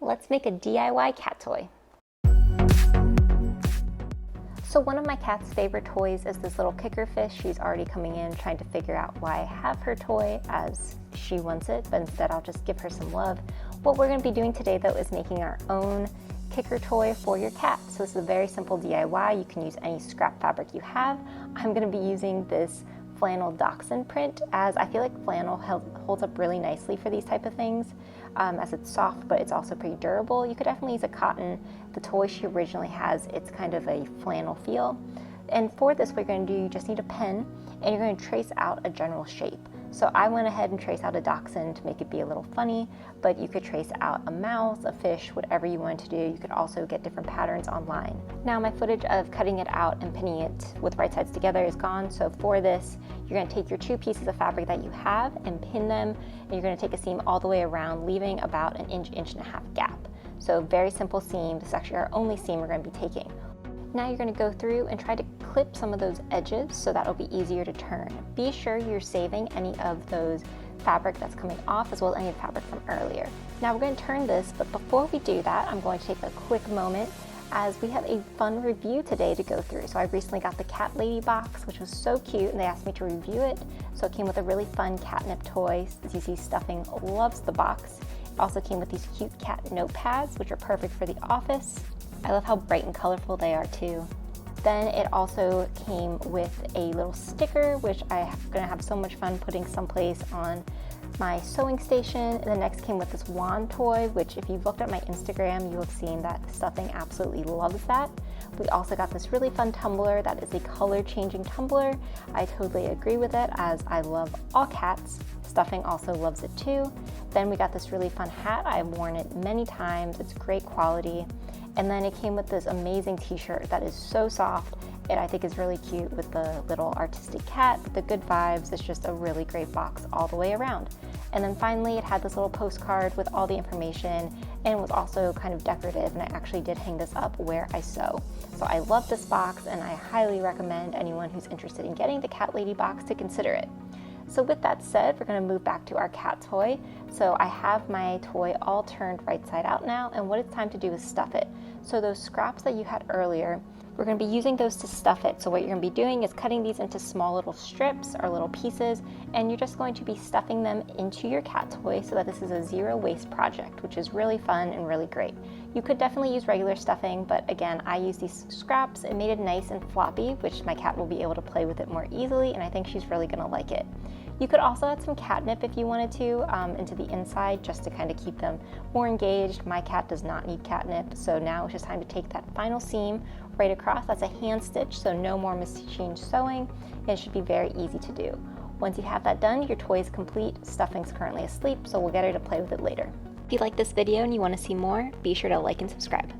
let's make a DIY cat toy. So one of my cat's favorite toys is this little kicker fish. She's already coming in trying to figure out why I have her toy as she wants it, but instead I'll just give her some love. What we're going to be doing today though is making our own kicker toy for your cat. So this is a very simple DIY. You can use any scrap fabric you have. I'm going to be using this flannel dachshund print, as I feel like flannel holds up really nicely for these type of things, as it's soft but it's also pretty durable. You could definitely use a cotton. The toy she originally has, it's kind of a flannel feel. And for this, what you're going to do, you just need a pen and you're going to trace out a general shape. So I went ahead and traced out a dachshund to make it be a little funny, but you could trace out a mouse, a fish, whatever you want to do. You could also get different patterns online. Now my footage of cutting it out and pinning it with right sides together is gone, so for this, you're going to take your two pieces of fabric that you have and pin them, and you're going to take a seam all the way around, leaving about an inch, inch and a half gap. So very simple seam. This is actually our only seam we're going to be taking. Now you're going to go through and try to clip some of those edges so that'll be easier to turn. Be sure you're saving any of those fabric that's coming off as well as any of the fabric from earlier. Now we're going to turn this, but before we do that, I'm going to take a quick moment as we have a fun review today to go through. So I recently got the Cat Lady box, which was so cute, and they asked me to review it. So it came with a really fun catnip toy. As you see, Stuffing loves the box. It also came with these cute cat notepads, which are perfect for the office. I love how bright and colorful they are too. Then it also came with a little sticker, which I'm gonna have so much fun putting someplace on my sewing station. And the next came with this wand toy, which if you've looked at my Instagram, you have seen that Stuffing absolutely loves that. We also got this really fun tumbler that is a color changing tumbler. I totally agree with it, as I love all cats. Stuffing also loves it too. Then we got this really fun hat. I've worn it many times. It's great quality. And then it came with this amazing t-shirt that is so soft. It I think is really cute with the little artistic cat, the good vibes. It's just a really great box all the way around. And then finally it had this little postcard with all the information, and it was also kind of decorative, and I actually did hang this up where I sew. So I love this box, and I highly recommend anyone who's interested in getting the Cat Lady box to consider it. So with that said, we're going to move back to our cat toy. So I have my toy all turned right side out now, and what it's time to do is stuff it. So those scraps that you had earlier, we're going to be using those to stuff it. So what you're going to be doing is cutting these into small little strips or little pieces, and you're just going to be stuffing them into your cat toy so that this is a zero waste project, which is really fun and really great. You could definitely use regular stuffing, but again, I use these scraps. It made it nice and floppy, which my cat will be able to play with it more easily, and I think she's really going to like it. You could also add some catnip if you wanted to into the inside, just to kind of keep them more engaged. My cat does not need catnip, so now it's just time to take that final seam right across. That's a hand stitch, so no more machine sewing, and it should be very easy to do. Once you have that done, your toy is complete. Stuffing's currently asleep, so we'll get her to play with it later. If you like this video and you want to see more, be sure to like and subscribe.